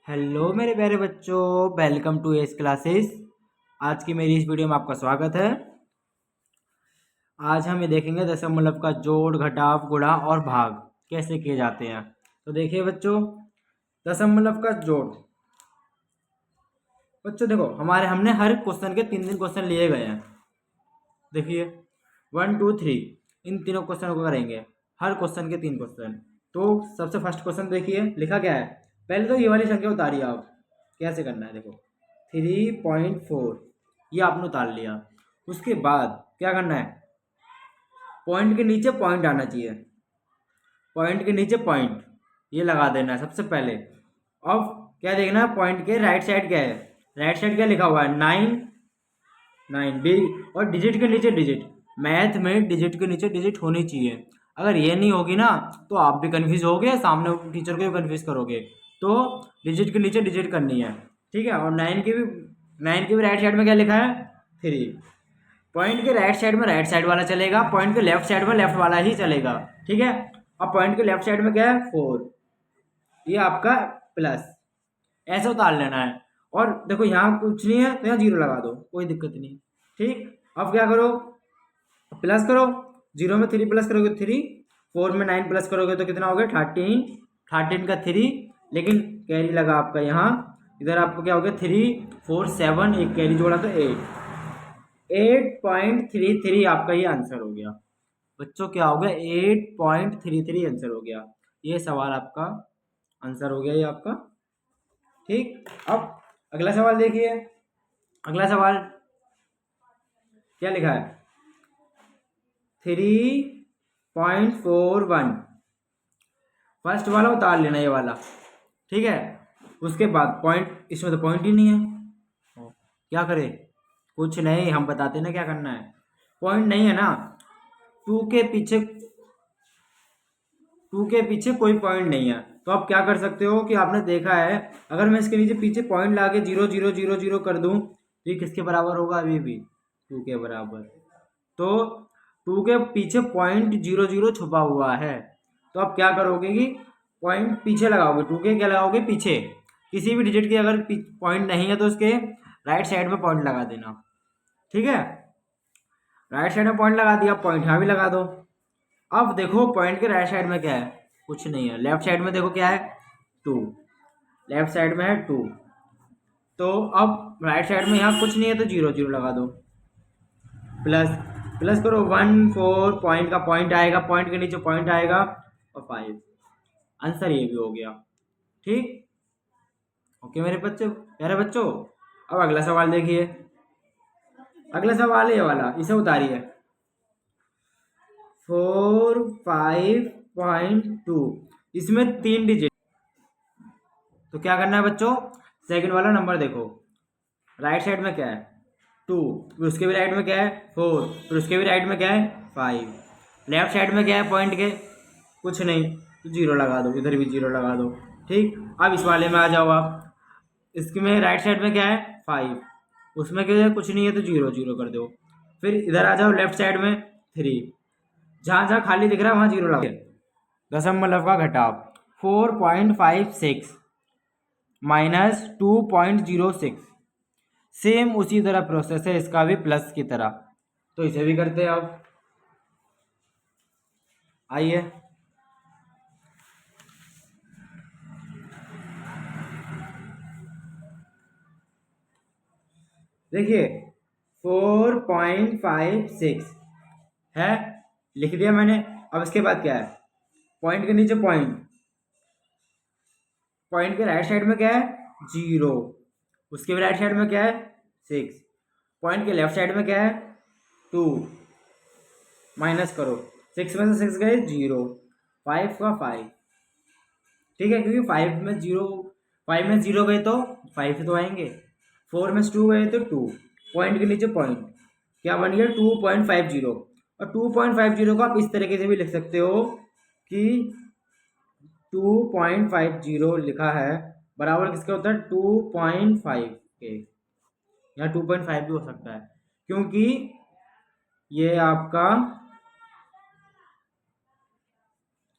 Hello मेरे प्यारे बच्चों, वेलकम टू एस क्लासेस। आज की मेरी इस वीडियो में आपका स्वागत है। आज हम ये देखेंगे दशमलव का जोड़, घटाव, गुणा और भाग कैसे किए जाते हैं। तो देखिए बच्चों, दशमलव का जोड़। बच्चों देखो, हमने हर क्वेश्चन के तीन तीन क्वेश्चन लिए गए हैं। देखिए 1 2 3 इन तीनों क्वेश्चन को करेंगे, हर क्वेश्चन के तीन क्वेश्चन। तो सबसे फर्स्ट क्वेश्चन देखिए, लिखा क्या है। पहले तो ये वाली संख्या उतारिए आप। कैसे करना है देखो, 3.4 ये आपने उतार लिया। उसके बाद क्या करना है, पॉइंट के नीचे पॉइंट आना चाहिए। पॉइंट के नीचे पॉइंट ये लगा देना है सबसे पहले। अब क्या देखना है, पॉइंट के राइट साइड क्या है। राइट साइड क्या लिखा हुआ है, 9 बी, और डिजिट के नीचे डिजिट। मैथ में डिजिट के नीचे डिजिट होनी चाहिए। अगर ये नहीं होगी ना तो आप भी कंफ्यूज होगे, सामने टीचर को भी कंफ्यूज करोगे। तो डिजिट के नीचे डिजिट करनी है, ठीक है। और 9 के भी राइट साइड में क्या लिखा है, 3। पॉइंट के राइट साइड में राइट साइड वाला चलेगा, पॉइंट के लेफ्ट साइड में लेफ्ट वाला ही चलेगा, ठीक है। अब पॉइंट के लेफ्ट साइड में क्या है, 4, ये आपका प्लस। ऐसे उतार लेना है। और देखो यहाँ कुछ नहीं है तो यहाँ जीरो लगा दो, कोई दिक्कत नहीं, ठीक। अब क्या करो, प्लस करो। जीरो में 3 प्लस करोगे 3, 4 में 9 प्लस करोगे तो कितना हो गया, 13। 13 का 3, लेकिन कैरी लगा आपका यहाँ। इधर आपको क्या हो गया, 3 4 7, एक कैरी जोड़ा तो 8.33 आपका ये आंसर हो गया। बच्चों क्या हो गया, 8.33 आंसर हो गया। ये सवाल आपका आंसर हो गया ये आपका, ठीक। अब अगला सवाल देखिए। अगला सवाल क्या लिखा है, 3.41। फर्स्ट वाला उतार लेना ये वाला, ठीक है। उसके बाद पॉइंट, इसमें तो पॉइंट ही नहीं है, क्या करें। कुछ नहीं, हम बताते ना क्या करना है। पॉइंट नहीं है ना, टू के पीछे कोई पॉइंट नहीं है, तो आप क्या कर सकते हो कि आपने देखा है, अगर मैं इसके नीचे पीछे पॉइंट ला के 0 0 0 0 कर दूं तो ये किसके बराबर होगा, अभी भी 2 के बराबर। तो 2 के पीछे पॉइंट 0 0 छुपा हुआ है, तो आप क्या करोगे कि पॉइंट पीछे लगाओगे। 2 के क्या लगाओगे, पीछे। किसी भी डिजिट की अगर पॉइंट नहीं है तो उसके राइट साइड में पॉइंट लगा देना, ठीक है। राइट साइड में पॉइंट लगा दिया, पॉइंट यहाँ भी लगा दो। अब देखो पॉइंट के राइट साइड में क्या है, कुछ नहीं है। लेफ्ट साइड में देखो क्या है, 2। लेफ्ट साइड में है 2, तो अब राइट साइड में यहाँ कुछ नहीं है तो 0 0 लगा दो। प्लस प्लस करो, 1 4, पॉइंट का पॉइंट आएगा, पॉइंट के नीचे पॉइंट आएगा, और 5। आंसर ये भी हो गया, ठीक। ओके मेरे बच्चों, प्यारे बच्चों। अब अगला सवाल देखिए। अगला सवाल है ये वाला, इसे उतारिए। 45.2, इसमें 3 डिजिट। तो क्या करना है बच्चों, सेकंड वाला नंबर देखो, राइट साइड में क्या है, 2, फिर उसके भी राइट में क्या है, 4, फिर उसके भी राइट में क्या है, 5। लेफ्ट साइड में क्या है पॉइंट के, कुछ नहीं, तो 0 लगा दो, इधर भी 0 लगा दो, ठीक। अब इस वाले में आ जाओ आप। इसके में राइट साइड में क्या है, 5, उसमें क्या है, कुछ नहीं है तो 0 0 कर दो। फिर इधर आ जाओ लेफ्ट साइड में, 3, जहाँ जहाँ खाली दिख रहा है वहाँ 0 लगा। दशमलव का घटाव, 4.56 -2.06। सेम उसी तरह प्रोसेस है इसका भी, प्लस की तरह। तो इसे भी करते हैं अब, आइए। देखिए 4.56 है, लिख दिया मैंने। अब इसके बाद क्या है, पॉइंट के नीचे पॉइंट, पॉइंट के राइट साइड में क्या है, 0, उसके भी राइट साइड में क्या है, 6, पॉइंट के लेफ्ट साइड में क्या है, 2, माइनस करो, 6 में से 6 गए 0, 5 का 5, ठीक है। क्योंकि 5 में 0 गए तो 5 तो आएंगे, 4 में से 2 गए तो 2, पॉइंट के नीचे पॉइंट, क्या बन गया 2.50। और 2.50 को आप इस तरीके से भी लिख सकते हो कि 2.50 लिखा है बराबर किसके होता है, 2.5 के, या 2.5 भी हो सकता है, क्योंकि ये आपका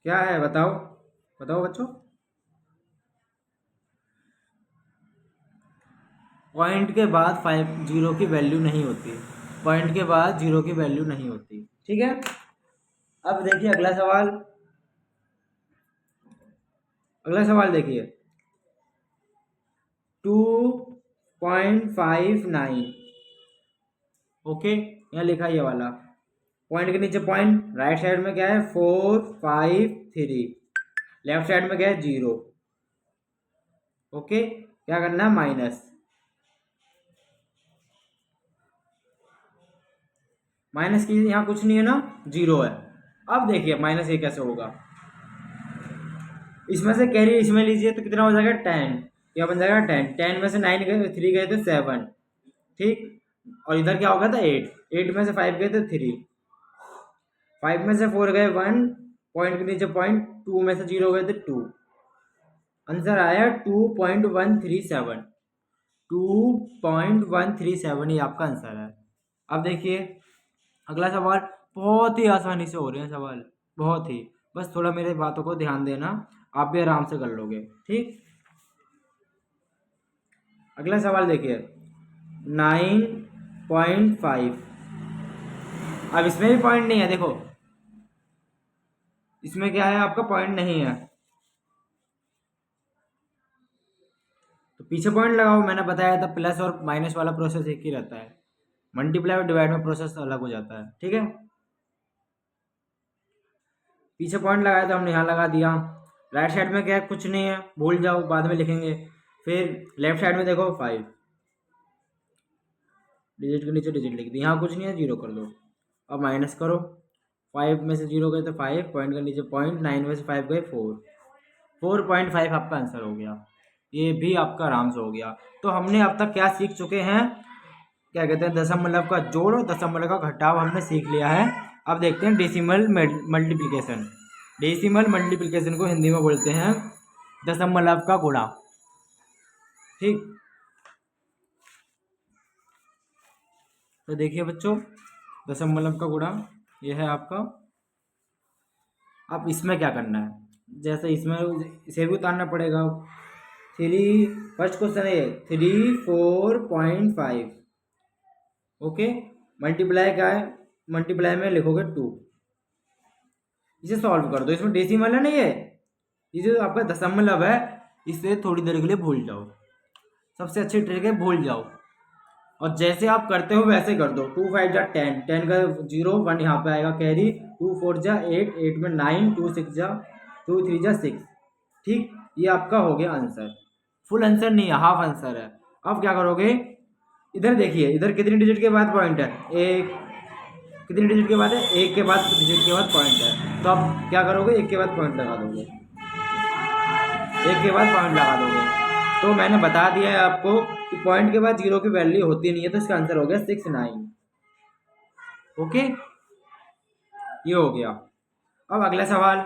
क्या है, बताओ बताओ बच्चों। पॉइंट के बाद 50 की वैल्यू नहीं होती, पॉइंट के बाद 0 की वैल्यू नहीं होती। ठीक है, अब देखिए अगला सवाल, अगला सवाल देखिए 2.59। ओके, यहाँ लिखा ये वाला पॉइंट के नीचे पॉइंट, राइट साइड में क्या है 453, लेफ्ट साइड में क्या है 0। ओके, क्या करना है माइनस, माइनस की यहाँ कुछ नहीं है ना, 0 है। अब देखिए माइनस ये कैसे होगा, इसमें से कैरी इसमें लीजिए तो कितना हो जाएगा 10, क्या बन जाएगा 10, 10 में से 9 गए, 3 गए तो 7। ठीक, और इधर क्या हो गया था 8, 8 में से 5 गए तो 3, 5 में से 4 गए 1, पॉइंट के नीचे पॉइंट, 2 में से 0 गए तो 2। आंसर आया 2.137, 2.137 ये आपका आंसर है। अब देखिए अगला सवाल, बहुत ही आसानी से हो रहे हैं सवाल, बहुत ही, बस थोड़ा मेरे बातों को ध्यान देना, आप भी आराम से कर लोगे। ठीक, अगला सवाल देखिए 9.5। अब इसमें भी पॉइंट नहीं है, देखो इसमें क्या है आपका पॉइंट नहीं है, तो पीछे पॉइंट लगाओ। मैंने बताया था प्लस और माइनस वाला प्रोसेस एक ही रहता है, मल्टीप्लाई और डिवाइड में प्रोसेस अलग हो जाता है। ठीक है, पीछे पॉइंट लगाया था हमने, यहाँ लगा दिया। राइट साइड में क्या है, कुछ नहीं है, भूल जाओ बाद में लिखेंगे। फिर लेफ्ट साइड में देखो 5, डिजिट के नीचे डिजिट लिख दी, यहाँ कुछ नहीं है 0 कर दो। अब माइनस करो, 5 में से 0 गए तो 5, पॉइंट के नीचे पॉइंट, 9 में से 5 गए 4, 4.5 आपका आंसर हो गया। ये भी आपका आराम से हो गया। तो हमने अब तक क्या सीख चुके हैं, क्या कहते हैं दशमलव का जोड़ और दशमलव का घटाव हमने सीख लिया है। अब देखते हैं डेसिमल मल्टीप्लिकेशन। डेसिमल मल्टीप्लिकेशन को हिंदी में बोलते हैं दशमलव का गुणा। ठीक, तो देखिए बच्चों दशमलव का गुणा ये है आपका। अब इसमें क्या करना है, जैसे इसमें इसे भी उतारना पड़ेगा। 3, फर्स्ट क्वेश्चन है 34.5। ओके, मल्टीप्लाई क्या है, मल्टीप्लाई में लिखोगे 2, इसे सॉल्व कर दो। इसमें डेसिमल है ना, ये जो आपका दशमलव है, इसे थोड़ी देर के लिए भूल जाओ। सबसे अच्छी ट्रिक है भूल जाओ, और जैसे आप करते हो वैसे कर दो। 2 5 जा 10, 10 का 0, 1 यहाँ पे आएगा कैरी, 2 4 जा 8, 8 में 9, 2 6 जा 2 3 जा 6। ठीक, ये आपका हो गया आंसर। फुल आंसर नहीं है, हाफ आंसर है। अब क्या करोगे, इधर देखिए, इधर कितनी डिजिट के बाद पॉइंट है, एक, कितनी डिजिट के बाद है, एक के बाद डिजिट के बाद पॉइंट है। तो आप क्या करोगे, एक के बाद पॉइंट लगा दोगे, एक के बाद पॉइंट लगा दोगे। तो मैंने बता दिया है आपको कि पॉइंट के बाद 0 की वैल्यू होती नहीं है, तो इसका आंसर हो गया 6 9। ओके, ये हो गया। अब अगला सवाल,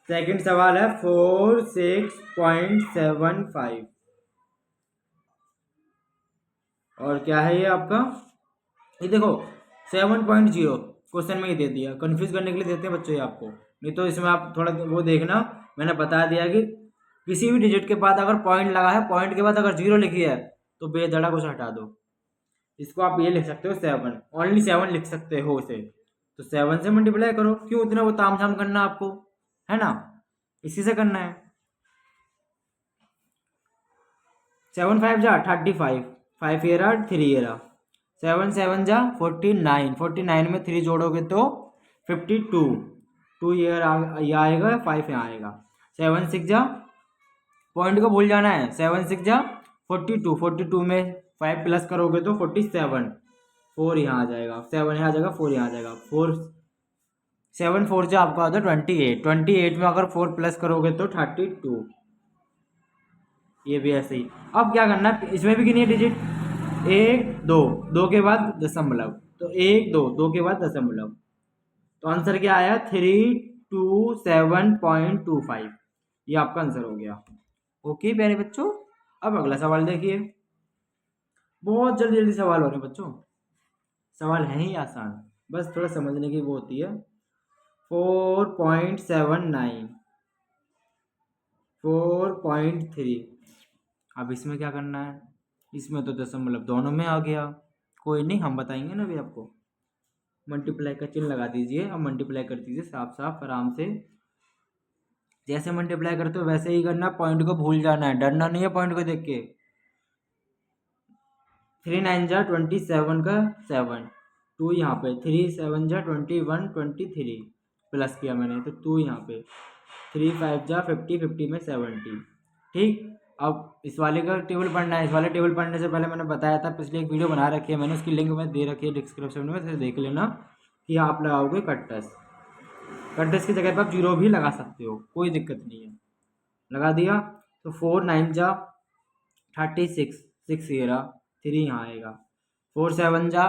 सेकंड सवाल है 46.75। और क्या है ये आपका, ये देखो 7.0 क्वेश्चन में ही दे दिया, कंफ्यूज करने के लिए देते हैं बच्चों ये आपको। नहीं तो इसमें आप थोड़ा वो देखना, मैंने बता दिया कि किसी भी डिजिट के बाद अगर पॉइंट लगा है, पॉइंट के बाद अगर 0 लिखी है तो बेधड़क उसे हटा दो। इसको आप ये लिख सकते हो 7, ओनली 7 लिख सकते हो इसे। तो 7 से मल्टीप्लाई करो, क्यों इतना वो ताम झाम करना आपको, है ना, इसी से करना है। 7 5 जा 35, 5 एरा 3 एरा, 7 7 जा 49, 49 में 3 जोड़ोगे तो 52, 2 ये आएगा, 5 यहाँ आएगा। 7 6 जा, पॉइंट को भूल जाना है, 7 6 जा 42, 42 में 5 प्लस करोगे तो 47, 4 यहाँ आ जाएगा, 7 यहाँ आ जाएगा, 4 यहाँ आ जाएगा, 4 7 4 जा आपका होता है 28, 28 में अगर 4 प्लस करोगे तो 32। ये भी ऐसे ही। अब क्या करना है, इसमें भी गिनिए डिजिट, 1 2, 2 के बाद दशमलव, तो 1 2, 2 के बाद दशमलव, तो आंसर क्या आया 327.25। ये आपका आंसर हो गया। ओके प्यारे बच्चों, अब अगला सवाल देखिए। बहुत जल्दी जल्दी सवाल हो रहे हैं बच्चों, सवाल है ही आसान, बस थोड़ा समझने की वो होती है। 4.79, 4.3। अब इसमें क्या करना है, इसमें तो दशमलव दोनों में आ गया। कोई नहीं, हम बताएंगे ना अभी आपको। मल्टीप्लाई का चिन्ह लगा दीजिए और मल्टीप्लाई कर दीजिए साफ साफ आराम से। जैसे मल्टीप्लाई करते हो वैसे ही करना, पॉइंट को भूल जाना है, डरना नहीं है पॉइंट को देख के। 3 9 जा 27 का 7, 2 यहाँ पे, 3 7 जा 21 23 प्लस किया मैंने तो 2 यहाँ पे, 3 5 जा 50 50 में 70। ठीक, अब इस वाले का टेबल पढ़ना है। इस वाले टेबल पढ़ने से पहले मैंने बताया था, पिछले एक वीडियो बना रखी है मैंने, उसकी लिंक में दे रखी है डिस्क्रिप्शन में, तो देख लेना कि आप लगाओगे कट्टस। कट्टस की जगह पर आप जीरो भी लगा सकते हो, कोई दिक्कत नहीं है। लगा दिया तो 4 9 जा 36, 6 ये रहा, 3 यहाँ आएगा। 4 7 जा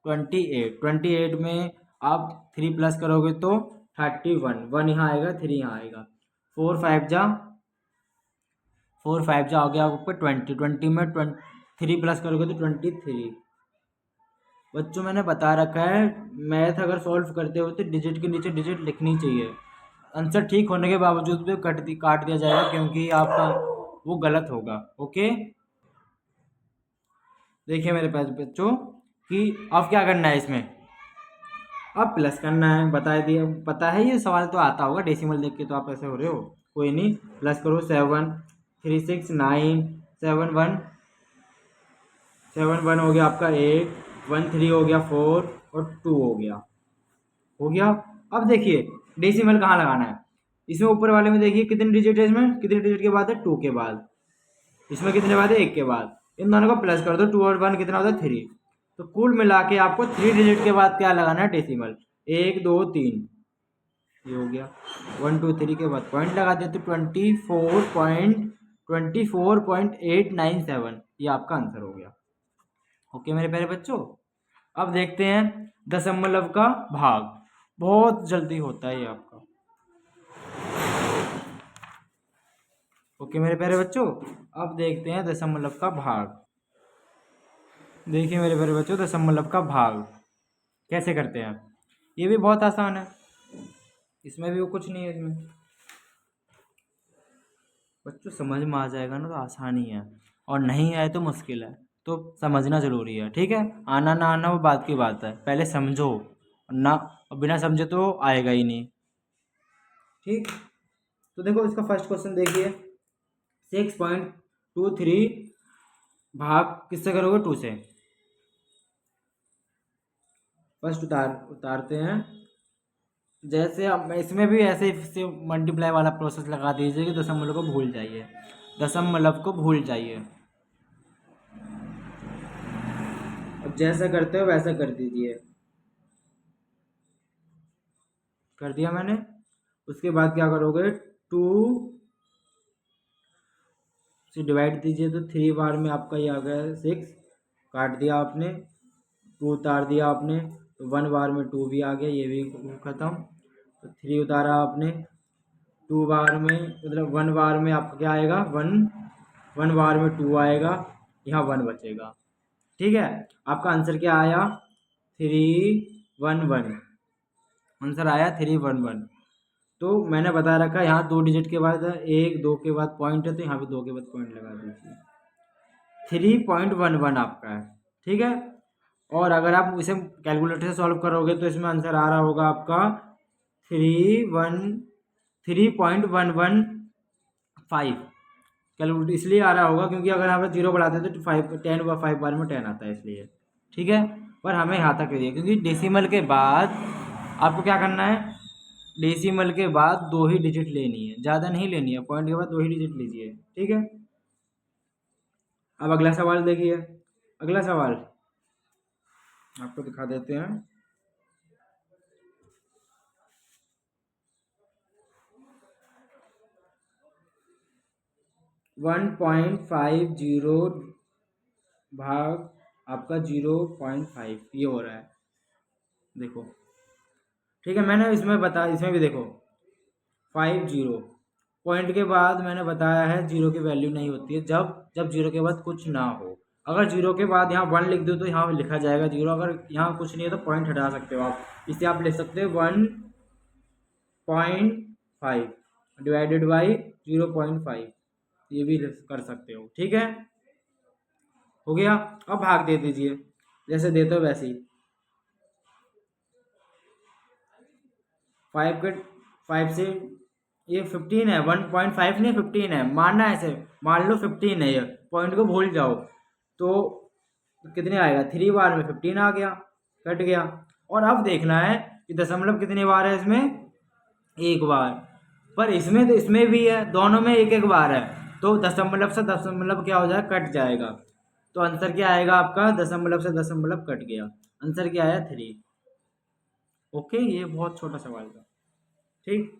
28, 28 में आप 3 प्लस करोगे तो 31, 1 यहाँ आएगा, 3 यहाँ आएगा। 4 5 जा 4 5 जा हो गया आपको 20, 20 में 3 प्लस करोगे तो 23। बच्चों मैंने बता रखा है, मैथ अगर सॉल्व करते हो तो डिजिट के नीचे डिजिट लिखनी चाहिए। आंसर ठीक होने के बावजूद भी काट दिया जाएगा क्योंकि आपका वो गलत होगा। ओके, देखिए मेरे पास बच्चों कि अब क्या करना है इसमें, अब प्लस करना है। बता दिया, पता है ये सवाल तो आता होगा, डेसिमल देख के तो आप ऐसे हो रहे हो। कोई नहीं, प्लस करो 7 3 6 9 7 1 7 1 हो गया आपका 8 1 3 हो गया 4 और 2 हो गया। अब देखिए डेसिमल कहाँ लगाना है, इसमें ऊपर वाले में देखिए कितने डिजिट है, इसमें कितने डिजिट के बाद है 2 के बाद, इसमें कितने बाद है 1 के बाद। इन दोनों को प्लस कर दो, 2 और 1 कितना होता है 3। तो कुल मिला के आपको 3 डिजिट के बाद क्या लगाना है, डेसिमल। 1 2 3 ये हो गया। 1 2 3 के बाद पॉइंट लगा दिया तो 24.897 ये आपका आंसर हो गया। ओके मेरे प्यारे बच्चों, अब देखते हैं दशमलव का भाग। बहुत जल्दी होता है ये आपका। ओके मेरे प्यारे बच्चों, अब देखते हैं दशमलव का भाग। देखिए मेरे प्यारे बच्चों, दशमलव का भाग कैसे करते हैं, ये भी बहुत आसान है, इसमें भी वो कुछ नहीं है। इसमें बच्चों समझ में आ जाएगा ना तो आसान ही है, और नहीं आए तो मुश्किल है, तो समझना ज़रूरी है। ठीक है, आना ना आना वो बात की बात है, पहले समझो ना, बिना समझे तो आएगा ही नहीं। ठीक, तो देखो इसका फर्स्ट क्वेश्चन देखिए, 6.23 भाग किससे करोगे, 2 से। फर्स्ट उतारते हैं। जैसे अब इसमें भी ऐसे से मल्टीप्लाई वाला प्रोसेस लगा दीजिए कि दशमलव को भूल जाइए, दशमलव को भूल जाइए। अब जैसा करते हो वैसा कर दीजिए। कर दिया मैंने। उसके बाद क्या करोगे, 2 से डिवाइड दीजिए तो 3 बार में आपका ये आ गया 6, काट दिया आपने, 2 उतार दिया आपने तो 1 बार में 2 भी आ गया, ये भी खत्म। तो 3 उतारा आपने, 2 बार में मतलब 1 बार में आपका क्या आएगा, 1 बार में 2 आएगा, यहाँ 1 बचेगा। ठीक है, आपका आंसर क्या आया, 311 आंसर आया 311। तो मैंने बता रखा है यहाँ 2 डिजिट के बाद 1 2 के बाद पॉइंट है, तो यहाँ पे 2 के बाद पॉइंट लगा दीजिए। 3.11 आपका है। ठीक है, और अगर आप इसे कैलकुलेटर से सॉल्व करोगे तो इसमें आंसर आ रहा होगा आपका 3.115। कैलकुलेटर इसलिए आ रहा होगा क्योंकि अगर आप 0 बढ़ाते हैं तो 5 बार में 10 आता है, इसलिए। ठीक है, पर हमें यहाँ तक दिया क्योंकि डेसिमल के बाद आपको क्या करना है, डेसिमल के बाद 2 ही डिजिट लेनी है, ज़्यादा नहीं लेनी है, पॉइंट के बाद 2 ही डिजिट लीजिए। ठीक है, अब अगला सवाल देखिए। अगला सवाल आपको दिखा देते हैं। 1.50 भाग आपका 0.5 ये हो रहा है, देखो। ठीक है, मैंने इसमें भी देखो 50 पॉइंट के बाद मैंने बताया है 0 की वैल्यू नहीं होती है, जब 0 के बाद कुछ ना हो। अगर 0 के बाद यहाँ 1 लिख दो तो यहाँ लिखा जाएगा 0, अगर यहाँ कुछ नहीं है तो पॉइंट हटा सकते हो आप। इसे आप लिख सकते हो 1.5 डिवाइडेड बाई 0.5, ये भी कर सकते हो। ठीक है, हो गया। अब भाग दे दीजिए, जैसे देते हो वैसे ही। 5 के 5 से ये 15 है, 1.5 नहीं 15 है, मानना है ऐसे, मान लो 15 है, ये पॉइंट को भूल जाओ तो कितने आएगा, 3 बार में 15 आ गया, कट गया। और अब देखना है कि दशमलव कितनी बार है इसमें, एक बार। पर इसमें तो इसमें भी है, दोनों में एक एक बार है, तो दशमलव से दशमलव क्या हो जाएगा, कट जाएगा। तो आंसर क्या आएगा आपका, दशमलव से दशमलव कट गया, आंसर क्या आया 3। ओके, ये बहुत छोटा सवाल था। ठीक,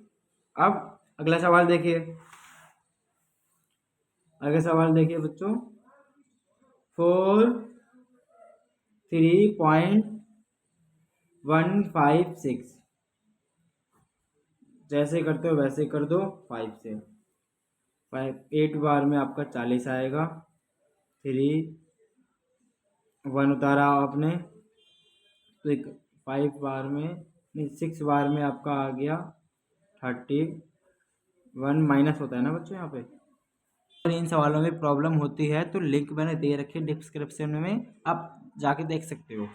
अब अगला सवाल देखिए, अगला सवाल देखिए बच्चों, 43.156, जैसे करते हो वैसे कर दो। 5 से 8 बार में आपका 40 आएगा, 3 1 उतारा आपने तो एक 5 बार में नहीं 6 बार में आपका आ गया 31, माइनस होता है ना बच्चों यहाँ पे। और इन सवालों में प्रॉब्लम होती है तो लिंक मैंने दे रखी है डिस्क्रिप्शन में, आप जाके देख सकते हो।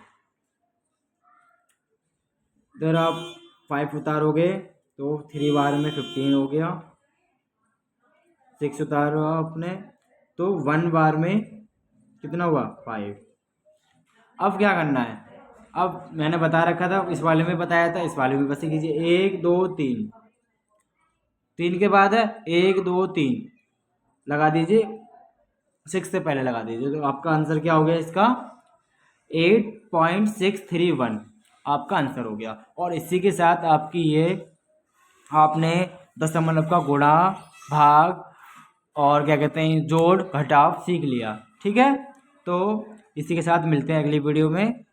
इधर आप 5 उतारोगे तो 3 बार में 15 हो गया, 6 उतारो आपने तो 1 बार में कितना हुआ, 5। अब क्या करना है, अब मैंने बता रखा था, इस वाले में बताया था, इस वाले में बस कीजिए 1 2 3, 3 के बाद है 1 2 3 लगा दीजिए, 6 से पहले लगा दीजिए, तो आपका आंसर क्या हो गया इसका, 8.631 आपका आंसर हो गया। और इसी के साथ आपकी ये आपने दशमलव का गुणा, भाग और क्या कहते हैं जोड़ घटाव सीख लिया। ठीक है, तो इसी के साथ मिलते हैं अगली वीडियो में।